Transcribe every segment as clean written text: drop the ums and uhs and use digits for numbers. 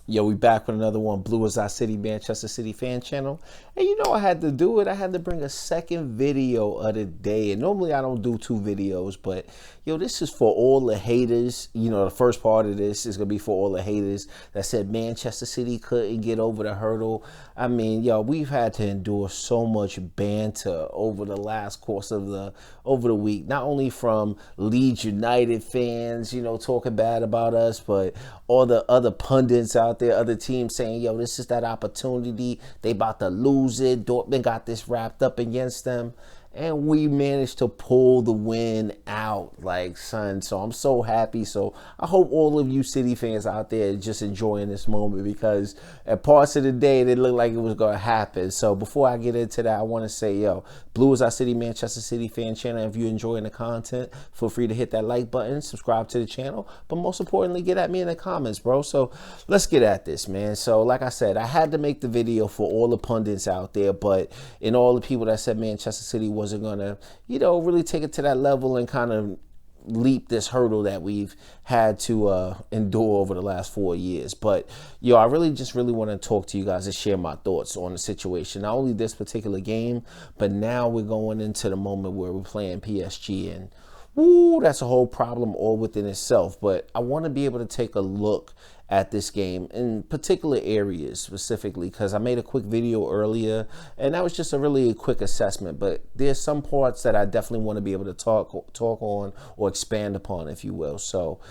Yo, we back with another one, Blue is Our City, Manchester City fan channel. And you know I had to do it. I had to bring a second video of the day. And normally I don't do two videos, but yo, this is for all the haters. You know, the first part of this is going to be for all the haters that said Manchester City couldn't get over the hurdle. I mean, yo, we've had to endure so much banter over the last course of over the week. Not only from Leeds United fans, you know, talking bad about us, but all the other pundits out there, other teams saying, yo, this is that opportunity. They about to lose it. Dortmund got this wrapped up against them. And we managed to pull the win out, like, son. So I'm so happy. So I hope all of you City fans out there are just enjoying this moment, because at parts of the day, it looked like it was going to happen. So before I get into that, I want to say, yo, Blue is Our City, Manchester City fan channel. If you're enjoying the content, feel free to hit that like button, subscribe to the channel, but most importantly, get at me in the comments, bro. So let's get at this, man. So like I said, I had to make the video for all the pundits out there, but in all the people that said Manchester City wasn't gonna, you know, really take it to that level and kind of leap this hurdle that we've had to endure over the last 4 years. But yo, I really want to talk to you guys and share my thoughts on the situation, not only this particular game, but now we're going into the moment where we're playing PSG, and woo, that's a whole problem all within itself. But I want to be able to take a look at this game in particular areas specifically, because I made a quick video earlier and that was just a really quick assessment, but there's some parts that I definitely want to be able to talk on or expand upon, if you will. So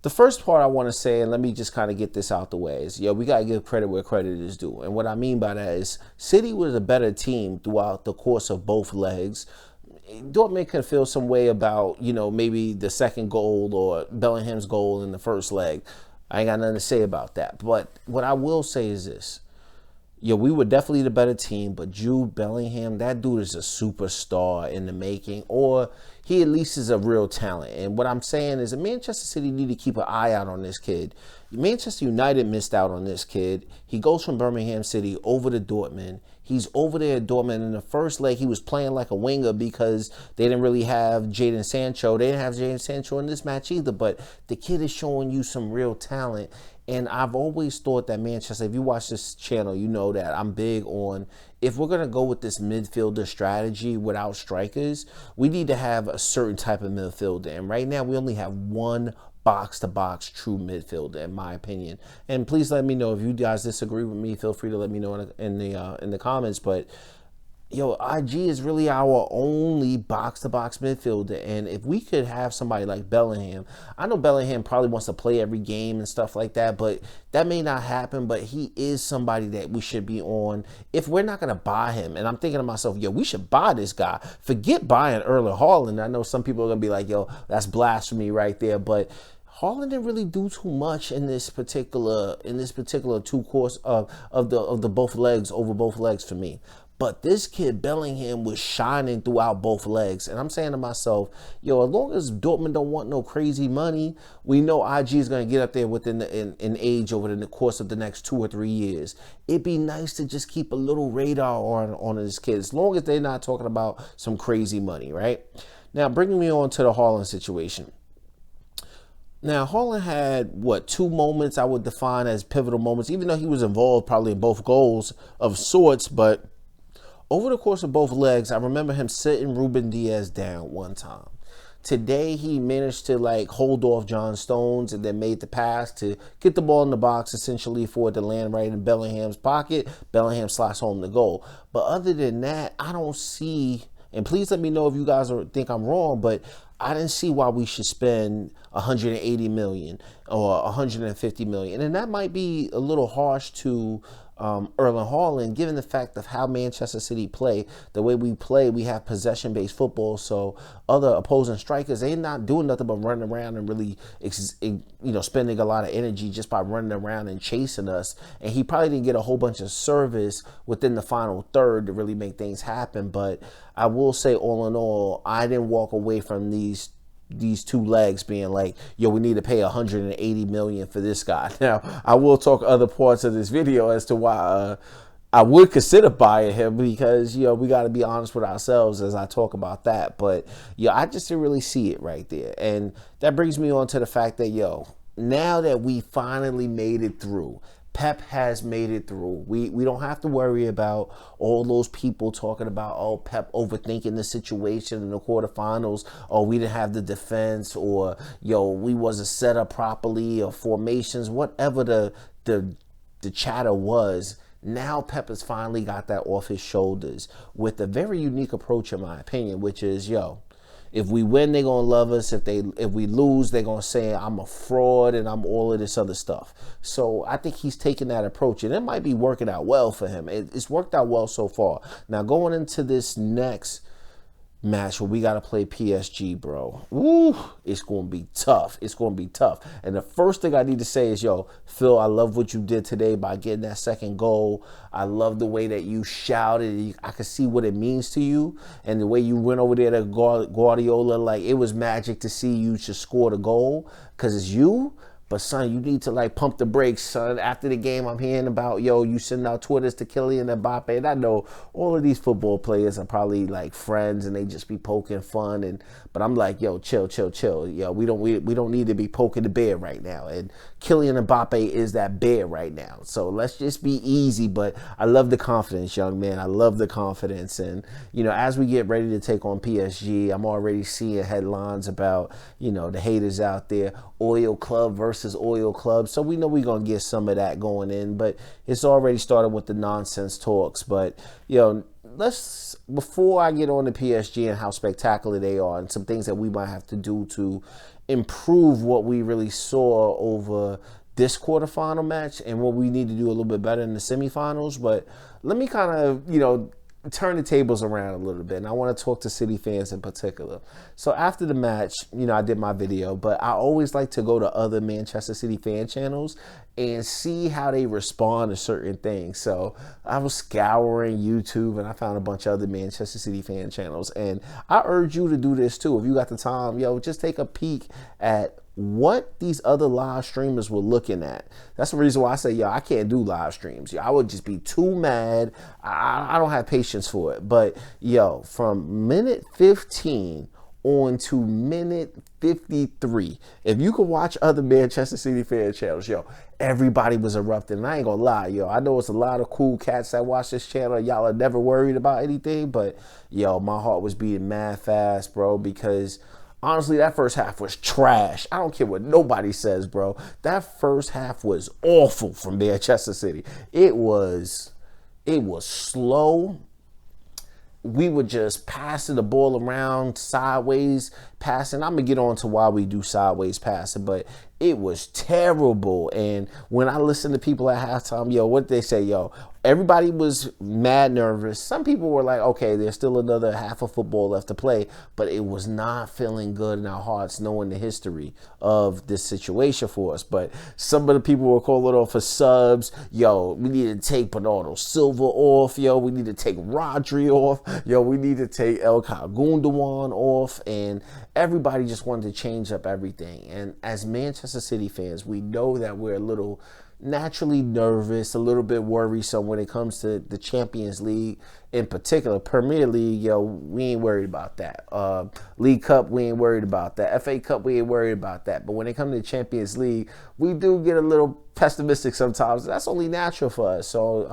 the first part I want to say, and let me just kind of get this out the way, is, yo, we got to give credit where credit is due. And what I mean by that is City was a better team throughout the course of both legs. Dortmund can feel some way about, you know, maybe the second goal or Bellingham's goal in the first leg. I ain't got nothing to say about that. But what I will say is this. Yo, we were definitely the better team, but Jude Bellingham, that dude is a superstar in the making, or he at least is a real talent. And what I'm saying is that Manchester City need to keep an eye out on this kid. Manchester United missed out on this kid. He goes from Birmingham City over to Dortmund. He's over there at Dortmund. In the first leg, he was playing like a winger because they didn't really have Jadon Sancho. They didn't have Jadon Sancho in this match either, but the kid is showing you some real talent. And I've always thought that Manchester, if you watch this channel, you know that I'm big on, if we're going to go with this midfielder strategy without strikers, we need to have a certain type of midfielder. And right now we only have one box-to-box true midfielder, in my opinion. And please let me know if you guys disagree with me. Feel free to let me know in the comments. But yo, IG is really our only box-to-box midfielder. And if we could have somebody like Bellingham, I know Bellingham probably wants to play every game and stuff like that, but that may not happen. But he is somebody that we should be on if we're not going to buy him. And I'm thinking to myself, yo, we should buy this guy. Forget buying Erling Haaland. I know some people are going to be like, yo, that's blasphemy right there. But Haaland didn't really do too much in this particular two course of the both legs, over both legs for me. But this kid Bellingham was shining throughout both legs. And I'm saying to myself, yo, as long as Dortmund don't want no crazy money, we know IG is going to get up there within in age over the course of the next 2 or 3 years. It'd be nice to just keep a little radar on this kid, as long as they're not talking about some crazy money, right? Now, bringing me on to the Haaland situation. Now, Haaland had, what, 2 moments I would define as pivotal moments, even though he was involved probably in both goals of sorts. But over the course of both legs, I remember him sitting Ruben Diaz down one time. Today, he managed to, like, hold off John Stones and then made the pass to get the ball in the box, essentially, for it to land right in Bellingham's pocket. Bellingham slots home the goal. But other than that, I don't see, and please let me know if you guys think I'm wrong, but I didn't see why we should spend 180 million or 150 million. And that might be a little harsh to Erling Haaland, given the fact of how Manchester City play. The way we play, we have possession-based football, so other opposing strikers, they're not doing nothing but running around and really, spending a lot of energy just by running around and chasing us. And he probably didn't get a whole bunch of service within the final third to really make things happen. But I will say, all in all, I didn't walk away from these 2 legs being like, yo, we need to pay 180 million for this guy. Now, I will talk other parts of this video as to why I would consider buying him, because, you know, we got to be honest with ourselves as I talk about that. But, yeah, I just didn't really see it right there. And that brings me on to the fact that, yo, now that we finally made it through, Pep has made it through. We don't have to worry about all those people talking about, oh, Pep overthinking the situation in the quarterfinals, or we didn't have the defense, or yo, we wasn't set up properly, or formations, whatever the chatter was. Now Pep has finally got that off his shoulders with a very unique approach, in my opinion, which is, yo, if we win, they're gonna love us. If we lose, they're gonna say I'm a fraud and I'm all of this other stuff. So I think he's taking that approach, and it might be working out well for him. It's worked out well so far. Now going into this next match where we got to play PSG, bro. Woo, it's going to be tough. It's going to be tough. And the first thing I need to say is, yo, Phil, I love what you did today by getting that second goal. I love the way that you shouted. I could see what it means to you. And the way you went over there to Guardiola, like, it was magic to see you just score the goal because it's you. But, son, you need to, like, pump the brakes, son. After the game, I'm hearing about, yo, you send out Twitters to Kylian Mbappe. And I know all of these football players are probably, like, friends, and they just be poking fun. But I'm like, yo, chill. Yo, we don't need to be poking the bear right now. And Kylian Mbappe is that bear right now. So let's just be easy. But I love the confidence, young man. I love the confidence. And, you know, as we get ready to take on PSG, I'm already seeing headlines about, you know, the haters out there. Oil Club versus Oil Club. So we know we're going to get some of that going in, but it's already started with the nonsense talks. But, you know, before I get on to PSG and how spectacular they are and some things that we might have to do to improve what we really saw over this quarterfinal match and what we need to do a little bit better in the semifinals. But let me kind of, you know, turn the tables around a little bit, and I want to talk to City fans in particular. So after the match, you know, I did my video, but I always like to go to other Manchester City fan channels and see how they respond to certain things. So I was scouring YouTube, and I found a bunch of other Manchester City fan channels, and I urge you to do this too. If you got the time, yo, just take a peek at what these other live streamers were looking at. That's the reason why I say, yo, I can't do live streams. I would just be too mad. I don't have patience for it. But, yo, from minute 15 on to minute 53, if you can watch other Manchester City fan channels, yo, everybody was erupting. And I ain't gonna lie, yo, I know it's a lot of cool cats that watch this channel. Y'all are never worried about anything. But, yo, my heart was beating mad fast, bro, because honestly, that first half was trash. I don't care what nobody says, bro. That first half was awful from Manchester City. It was slow. We were just passing the ball around, sideways passing. I'm going to get on to why we do sideways passing, but it was terrible. And when I listened to people at halftime, yo, what did they say? Yo, everybody was mad nervous. Some people were like, okay, there's still another half of football left to play, but it was not feeling good in our hearts knowing the history of this situation for us. But some of the people were calling off for subs. Yo, we need to take Bernardo Silva off. Yo, we need to take Rodri off. Yo, we need to take El Gundogan off. And everybody just wanted to change up everything. And as Manchester City fans, we know that we're a little naturally nervous, a little bit worrisome when it comes to the Champions League in particular. Premier League, yo, we ain't worried about that. League Cup, we ain't worried about that. FA Cup, we ain't worried about that. But when it comes to the Champions League, we do get a little pessimistic sometimes. That's only natural for us. So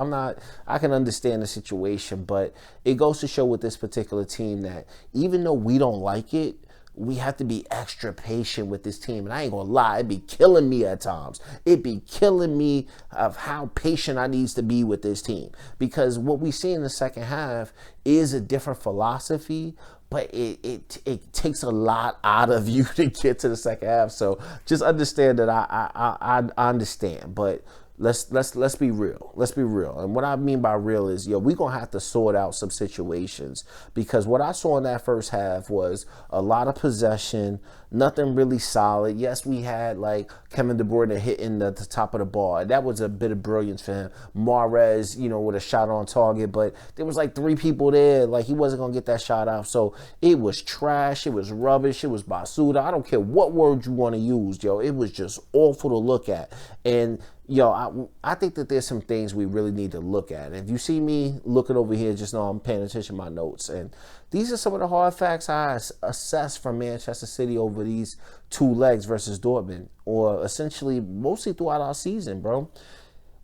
I can understand the situation, but it goes to show with this particular team that even though we don't like it, we have to be extra patient with this team. And I ain't gonna lie, it'd be killing me at times. It'd be killing me of how patient I needs to be with this team. Because what we see in the second half is a different philosophy, but it takes a lot out of you to get to the second half. So just understand that I understand. But let's be real. Let's be real. And what I mean by real is, yo, we're going to have to sort out some situations, because what I saw in that first half was a lot of possession, nothing really solid. Yes, we had like Kevin De Bruyne hitting the top of the bar. That was a bit of brilliance for him. Mahrez, you know, with a shot on target, but there was like 3 people there. Like, he wasn't going to get that shot off. So it was trash. It was rubbish. It was basuda. I don't care what word you want to use, yo. It was just awful to look at. And yo, I think that there's some things we really need to look at. And if you see me looking over here, just know I'm paying attention to my notes. And these are some of the hard facts I assessed from Manchester City over these 2 legs versus Dortmund, or essentially mostly throughout our season, bro.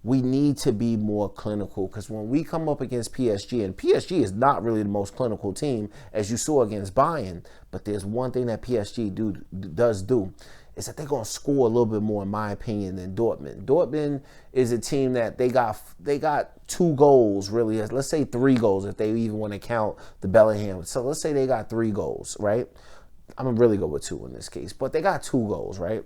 we need to be more clinical, because when we come up against PSG, and PSG is not really the most clinical team, as you saw against Bayern, but there's one thing that PSG does do, is that they're going to score a little bit more, in my opinion, than Dortmund. Dortmund is a team that they got 2 goals, really. Let's say 3 goals, if they even want to count the Bellingham. So let's say they got 3 goals, right? I'm going to really go with 2 in this case, but they got 2 goals, right?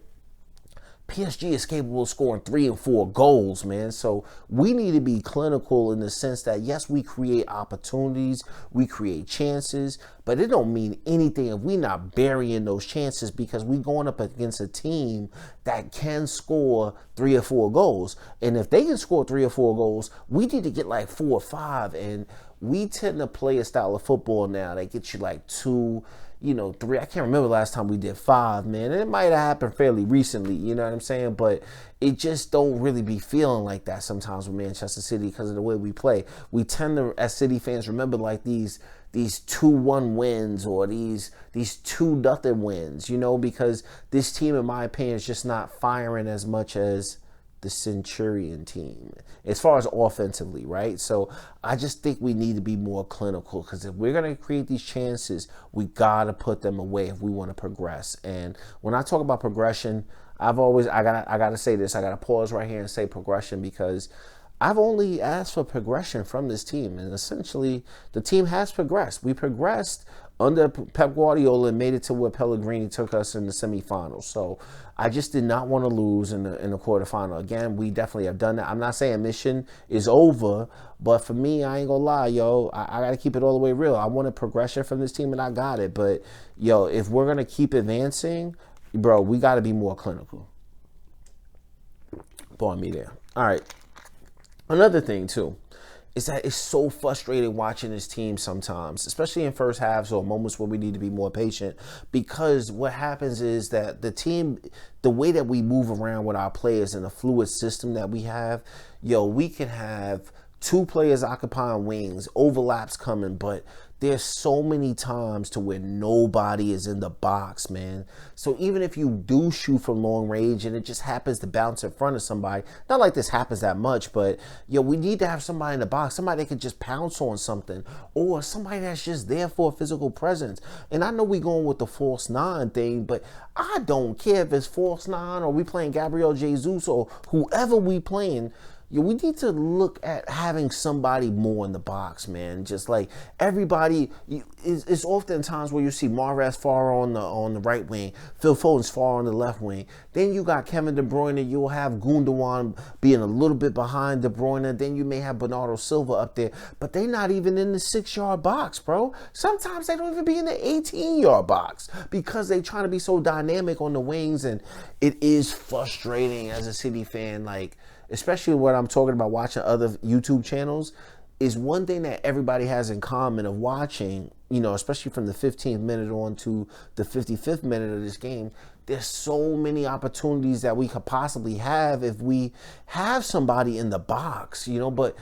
PSG is capable of scoring 3 and 4 goals, man. So we need to be clinical in the sense that, yes, we create opportunities, we create chances, but it don't mean anything if we not burying those chances, because we going up against a team that can score 3 or 4 goals. And if they can score 3 or 4 goals, we need to get like 4 or 5. And we tend to play a style of football now that gets you like 2, 3. I can't remember the last time we did 5, man. And it might have happened fairly recently, you know what I'm saying? But it just don't really be feeling like that sometimes with Manchester City because of the way we play. We tend to, as City fans, remember like these 2-1 wins or these 2-0 wins, because this team, in my opinion, is just not firing as much as the Centurion team as far as offensively, right? So I just think we need to be more clinical, because if we're going to create these chances, we got to put them away if we want to progress. And when I talk about progression, I got to say this. I got to pause right here and say progression, because I've only asked for progression from this team, and essentially the team has progressed. We progressed under Pep Guardiola and made it to where Pellegrini took us in the semifinals. So I just did not want to lose in the quarterfinal. Again, we definitely have done that. I'm not saying mission is over, but for me, I ain't gonna lie, yo, I got to keep it all the way real. I wanted progression from this team, and I got it. But, yo, if we're going to keep advancing, bro, we got to be more clinical. Pardon me there. All right. Another thing, too, is that it's so frustrating watching this team sometimes, especially in first halves or moments where we need to be more patient, because what happens is that the team, the way that we move around with our players and the fluid system that we have, we can have 2 players occupying wings, overlaps coming, but there's so many times to where nobody is in the box, man. So even if you do shoot from long range and it just happens to bounce in front of somebody, not like this happens that much, but we need to have somebody in the box, somebody that can just pounce on something, or somebody that's just there for a physical presence. And I know we going with the false 9 thing, but I don't care if it's false 9 or we playing Gabriel Jesus or whoever we playing. We need to look at having somebody more in the box, man. Just like everybody, it's often times where you see Mahrez far on the right wing, Phil Foden's far on the left wing. Then you got Kevin De Bruyne. You'll have Gundogan being a little bit behind De Bruyne. Then you may have Bernardo Silva up there, but they're not even in the 6-yard box, bro. Sometimes they don't even be in the 18-yard box because they trying to be so dynamic on the wings, and it is frustrating as a City fan, like. Especially what I'm talking about watching other YouTube channels, is one thing that everybody has in common of watching, especially from the 15th minute on to the 55th minute of this game. There's so many opportunities that we could possibly have if we have somebody in the box, but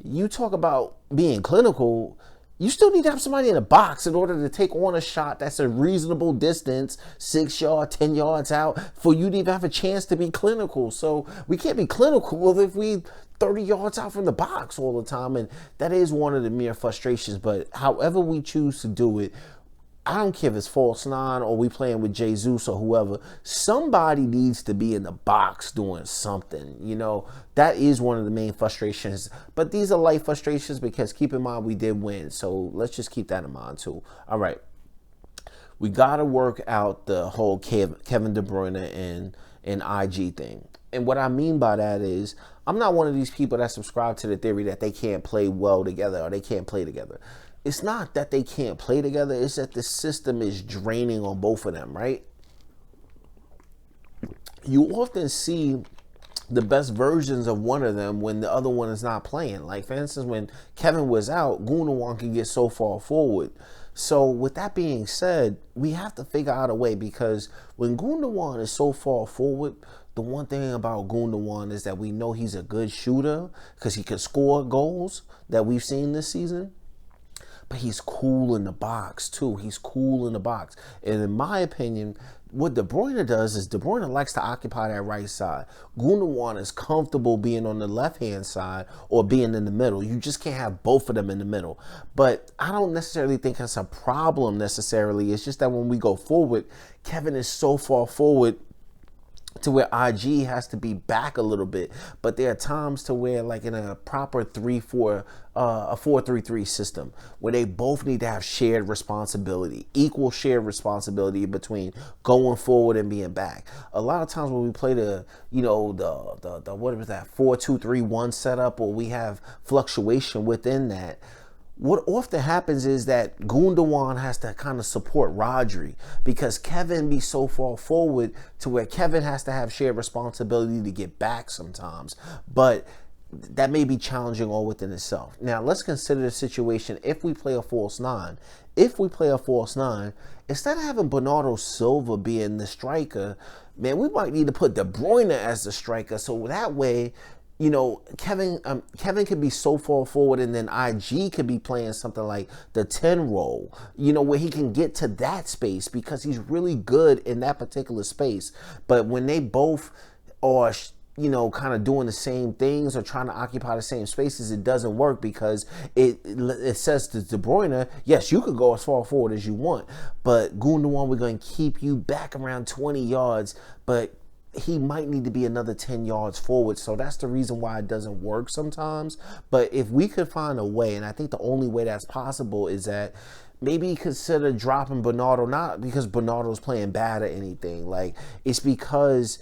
you talk about being clinical. You still need to have somebody in the box in order to take on a shot that's a reasonable distance, 6 yards, 10 yards out, for you to even have a chance to be clinical. So we can't be clinical if we 30 yards out from the box all the time. And that is one of the mere frustrations. But however we choose to do it, I don't care if it's false 9 or we playing with Jesus or whoever. Somebody needs to be in the box doing something. That is one of the main frustrations. But these are light frustrations because keep in mind we did win. So let's just keep that in mind too. All right. We got to work out the whole Kevin De Bruyne and IG thing. And what I mean by that is I'm not one of these people that subscribe to the theory that they can't play well together or they can't play together. It's not that they can't play together. It's that the system is draining on both of them, right? You often see the best versions of one of them when the other one is not playing. Like, for instance, when Kevin was out, Gundogan can get so far forward. So with that being said, we have to figure out a way, because when Gundogan is so far forward, the one thing about Gundogan is that we know he's a good shooter because he can score goals that we've seen this season. But he's cool in the box, too. He's cool in the box. And in my opinion, what De Bruyne does is De Bruyne likes to occupy that right side. Gundogan is comfortable being on the left-hand side or being in the middle. You just can't have both of them in the middle. But I don't necessarily think that's a problem necessarily. It's just that when we go forward, Kevin is so far forward to where IG has to be back a little bit. But there are times to where, like in a proper 3-4, a 4-3-3 system, where they both need to have shared responsibility, equal shared responsibility between going forward and being back. A lot of times when we play the what was that 4-2-3-1 setup, or we have fluctuation within that, what often happens is that Gundogan has to kind of support Rodri because Kevin be so far forward to where Kevin has to have shared responsibility to get back sometimes. But that may be challenging all within itself. Now, let's consider the situation if we play a false nine. If we play a false nine, instead of having Bernardo Silva being the striker, man, we might need to put De Bruyne as the striker. So that way, Kevin could be so far forward, and then IG could be playing something like the 10 role, where he can get to that space because he's really good in that particular space. But when they both are, kind of doing the same things or trying to occupy the same spaces, it doesn't work because it says to De Bruyne, yes, you could go as far forward as you want, but Gundogan, we're going to keep you back around 20 yards, but he might need to be another 10 yards forward. So that's the reason why it doesn't work sometimes. But if we could find a way, and I think the only way that's possible is that maybe consider dropping Bernardo, not because Bernardo's playing bad or anything. Like, it's because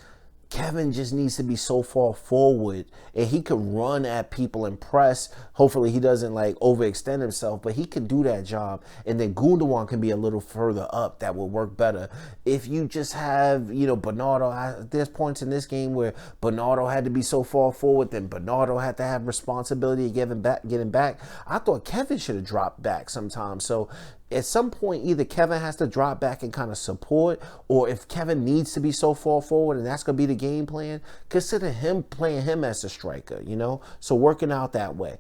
Kevin just needs to be so far forward, and he could run at people and press. Hopefully he doesn't overextend himself, but he can do that job. And then Gundogan can be a little further up. That will work better. If you just have, Bernardo, there's points in this game where Bernardo had to be so far forward, then Bernardo had to have responsibility of getting back. I thought Kevin should have dropped back sometimes. So at some point, either Kevin has to drop back and kind of support, or if Kevin needs to be so far forward and that's going to be the game plan, consider him playing him as a striker, So working out that way.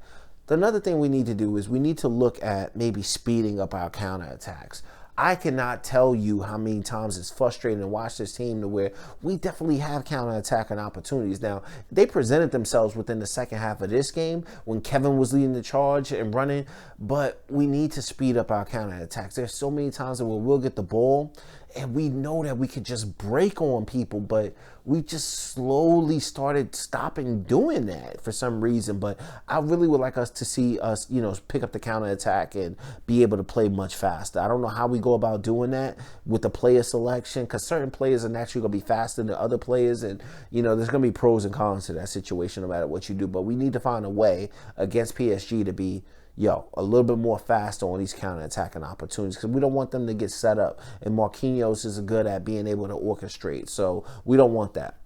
Another thing we need to do is we need to look at maybe speeding up our counterattacks. I cannot tell you how many times it's frustrating to watch this team to where we definitely have counterattacking opportunities. Now, they presented themselves within the second half of this game when Kevin was leading the charge and running, but we need to speed up our counterattacks. There's so many times where we'll get the ball and we know that we could just break on people, but we just slowly started stopping doing that for some reason. But I really would like us to see us, pick up the counterattack and be able to play much faster. I don't know how we go about doing that with the player selection, because certain players are naturally going to be faster than other players. And, there's going to be pros and cons to that situation no matter what you do. But we need to find a way against PSG to be a little bit more faster on these counter-attacking opportunities, because we don't want them to get set up. And Marquinhos is good at being able to orchestrate, so we don't want that.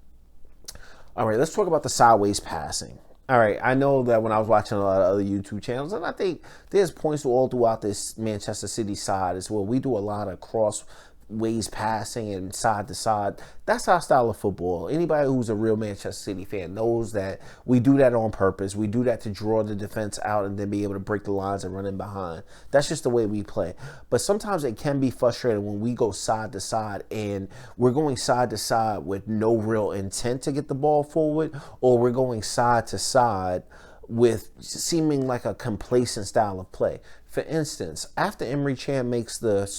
All right, let's talk about the sideways passing. All right, I know that when I was watching a lot of other YouTube channels, and I think there's points all throughout this Manchester City side as well, we do a lot of crossways passing and side to side. That's our style of football. Anybody who's a real Manchester City fan knows that we do that on purpose. We do that to draw the defense out and then be able to break the lines and run in behind. That's just the way we play. But sometimes it can be frustrating when we go side to side and we're going side to side with no real intent to get the ball forward, or we're going side to side with seeming like a complacent style of play. For instance, after Emre Can makes the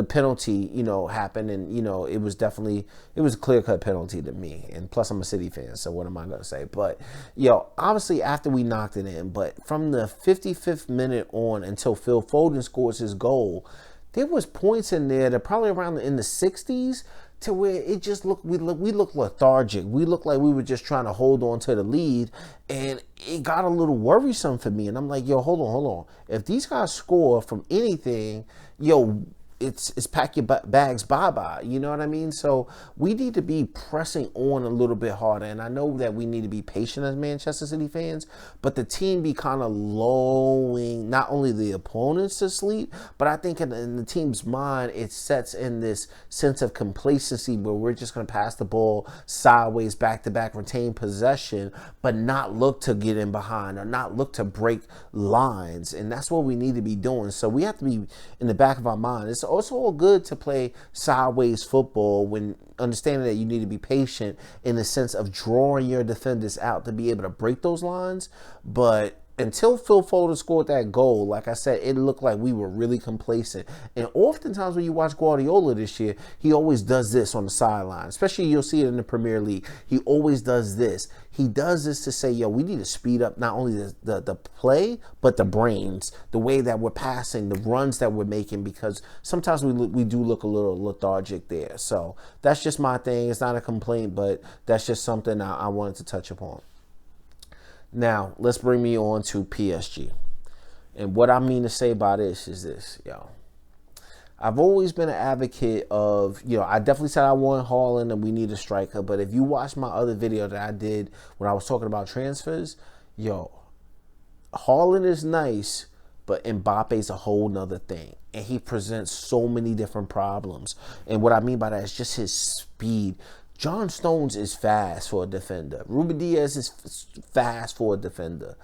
penalty, happen, and it was a clear-cut penalty to me. And plus, I'm a City fan, so what am I gonna say? But obviously after we knocked it in, but from the 55th minute on until Phil Foden scores his goal, there was points in there that probably around in the 60s to where it just looked, we looked lethargic. We looked like we were just trying to hold on to the lead, and it got a little worrisome for me. And I'm like, hold on. If these guys score from anything, it's pack your bags, bye-bye. You know what I mean? So we need to be pressing on a little bit harder. And I know that we need to be patient as Manchester City fans, but the team be kind of lulling not only the opponents to sleep, but I think in the team's mind, it sets in this sense of complacency where we're just going to pass the ball sideways, back-to-back, retain possession, but not look to get in behind or not look to break lines. And that's what we need to be doing. So we have to be in the back of our mind. It's it's all good to play sideways football when understanding that you need to be patient in the sense of drawing your defenders out to be able to break those lines. But until Phil Foden scored that goal, like I said, it looked like we were really complacent. And oftentimes when you watch Guardiola this year, he always does this on the sideline. Especially you'll see it in the Premier League. He always does this. He does this to say, yo, we need to speed up not only the play, but the brains, the way that we're passing, the runs that we're making, because sometimes we do look a little lethargic there. So that's just my thing. It's not a complaint, but that's just something I wanted to touch upon. Now, let's bring me on to PSG. And what I mean to say by this is this, yo. I've always been an advocate of, I definitely said I want Haaland and we need a striker. But if you watch my other video that I did when I was talking about transfers, Haaland is nice, but Mbappe's a whole nother thing. And he presents so many different problems. And what I mean by that is just his speed. John Stones is fast for a defender. Ruben Diaz is fast for a defender.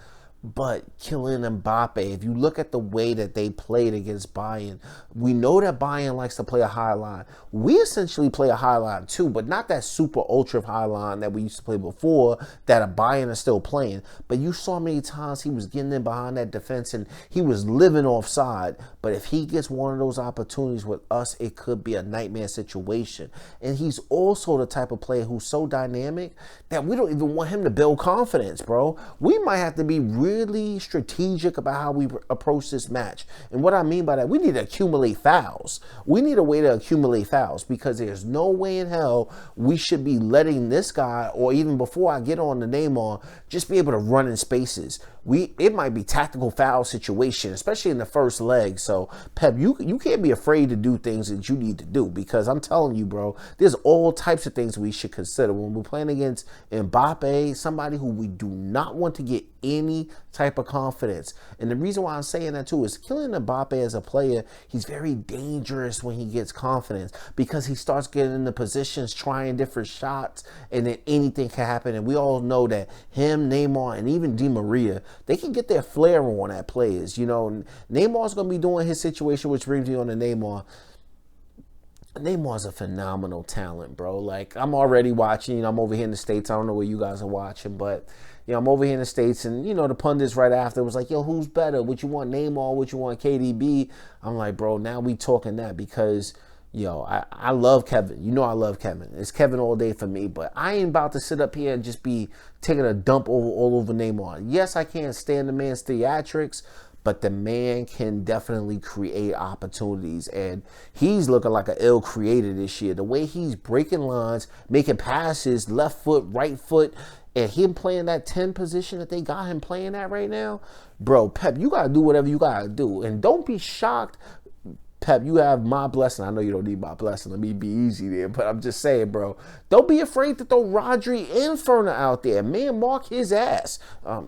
But Kylian Mbappe, if you look at the way that they played against Bayern, we know that Bayern likes to play a high line. We essentially play a high line too, but not that super ultra high line that we used to play before that a Bayern is still playing. But you saw many times he was getting in behind that defense and he was living offside. But if he gets one of those opportunities with us, it could be a nightmare situation. And he's also the type of player who's so dynamic that we don't even want him to build confidence, bro. We might have to be really strategic about how we approach this match. And what I mean by that, we need to accumulate fouls. We need a way to accumulate fouls because there's no way in hell we should be letting this guy, or even before I get on the Neymar, just be able to run in spaces. It might be tactical foul situation, especially in the first leg. So, Pep, you can't be afraid to do things that you need to do because I'm telling you, bro, there's all types of things we should consider when we're playing against Mbappe, somebody who we do not want to get any type of confidence. And the reason why I'm saying that too is Kylian Mbappe as a player, he's very dangerous when he gets confidence because he starts getting into positions, trying different shots, and then anything can happen. And we all know that him, Neymar, and even Di Maria, they can get their flair on at players. Neymar's going to be doing his situation, which brings me on to Neymar. Neymar's a phenomenal talent, bro. Like, I'm already watching. I'm over here in the States. I don't know where you guys are watching, but I'm over here in the States, and the pundits right after was like, yo, who's better? Would you want Neymar? Would you want KDB? I'm like, bro, now we talking that because I love Kevin. I love Kevin. It's Kevin all day for me, but I ain't about to sit up here and just be taking a dump all over Neymar. Yes, I can't stand the man's theatrics, but the man can definitely create opportunities, and he's looking like an ill creator this year. The way he's breaking lines, making passes, left foot, right foot, and him playing that 10 position that they got him playing at right now, bro, Pep, you got to do whatever you got to do. And don't be shocked, Pep, you have my blessing. I know you don't need my blessing. Let me be easy there. But I'm just saying, bro, don't be afraid to throw Rodri and Ferner out there. Man, mark his ass.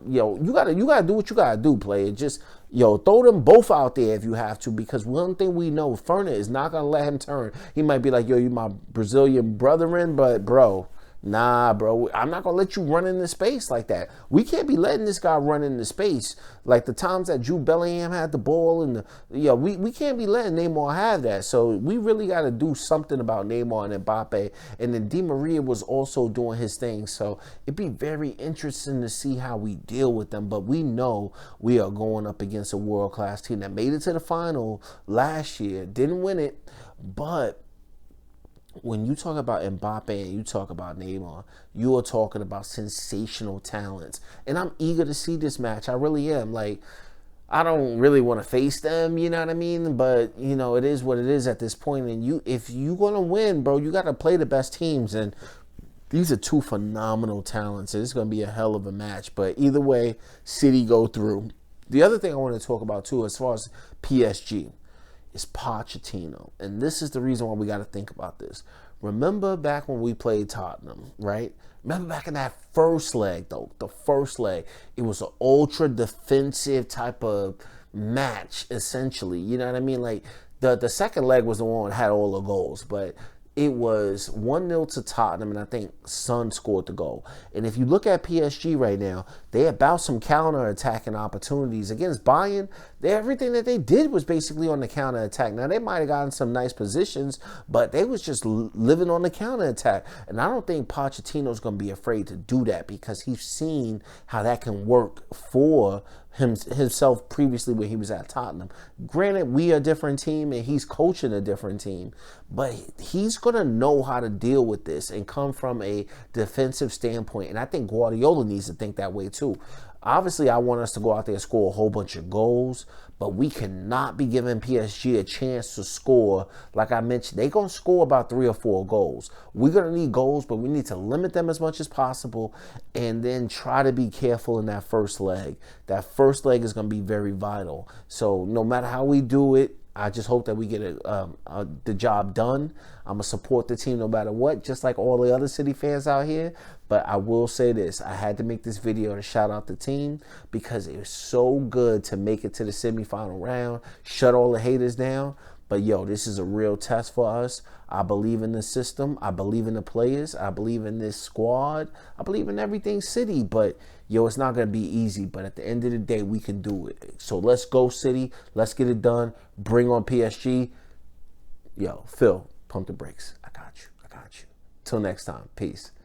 You gotta do what you gotta do, player. Just, throw them both out there if you have to. Because one thing we know, Ferner is not gonna let him turn. He might be like, yo, you my Brazilian brethren, but bro, nah, bro, I'm not going to let you run into space like that. We can't be letting this guy run into space. Like the times that Jude Bellingham had the ball and we can't be letting Neymar have that. So we really got to do something about Neymar and Mbappe. And then Di Maria was also doing his thing. So it'd be very interesting to see how we deal with them. But we know we are going up against a world-class team that made it to the final last year. Didn't win it, but when you talk about Mbappe and you talk about Neymar, you are talking about sensational talents. And I'm eager to see this match. I really am. Like, I don't really want to face them, you know what I mean? But, it is what it is at this point. And if you're going to win, bro, you got to play the best teams. And these are two phenomenal talents. And it's going to be a hell of a match. But either way, City go through. The other thing I want to talk about, too, as far as PSG, is Pochettino. And this is the reason why we got to think about this. Remember back when we played Tottenham, right? Remember back in that first leg, though, the first leg, it was an ultra defensive type of match, essentially. You know what I mean? Like, the second leg was the one that had all the goals, but it was 1-0 to Tottenham, and I think Son scored the goal. And if you look at PSG right now, they about some counter-attacking opportunities. Against Bayern, everything that they did was basically on the counter-attack. Now, they might have gotten some nice positions, but they was just living on the counter-attack. And I don't think Pochettino's going to be afraid to do that because he's seen how that can work for himself previously when he was at Tottenham. Granted, we are a different team and he's coaching a different team, but he's going to know how to deal with this and come from a defensive standpoint. And I think Guardiola needs to think that way too. Obviously, I want us to go out there and score a whole bunch of goals, but we cannot be giving PSG a chance to score. Like I mentioned, they're going to score about 3 or 4 goals. We're going to need goals, but we need to limit them as much as possible and then try to be careful in that first leg. That first leg is going to be very vital. So no matter how we do it, I just hope that we get the job done. I'm going to support the team no matter what, just like all the other City fans out here. But I will say this. I had to make this video to shout out the team because it was so good to make it to the semifinal round, shut all the haters down. But, yo, this is a real test for us. I believe in the system. I believe in the players. I believe in this squad. I believe in everything City. But, yo, it's not going to be easy. But at the end of the day, we can do it. So let's go, City. Let's get it done. Bring on PSG. Yo, Phil, pump the brakes. I got you. I got you. Till next time. Peace.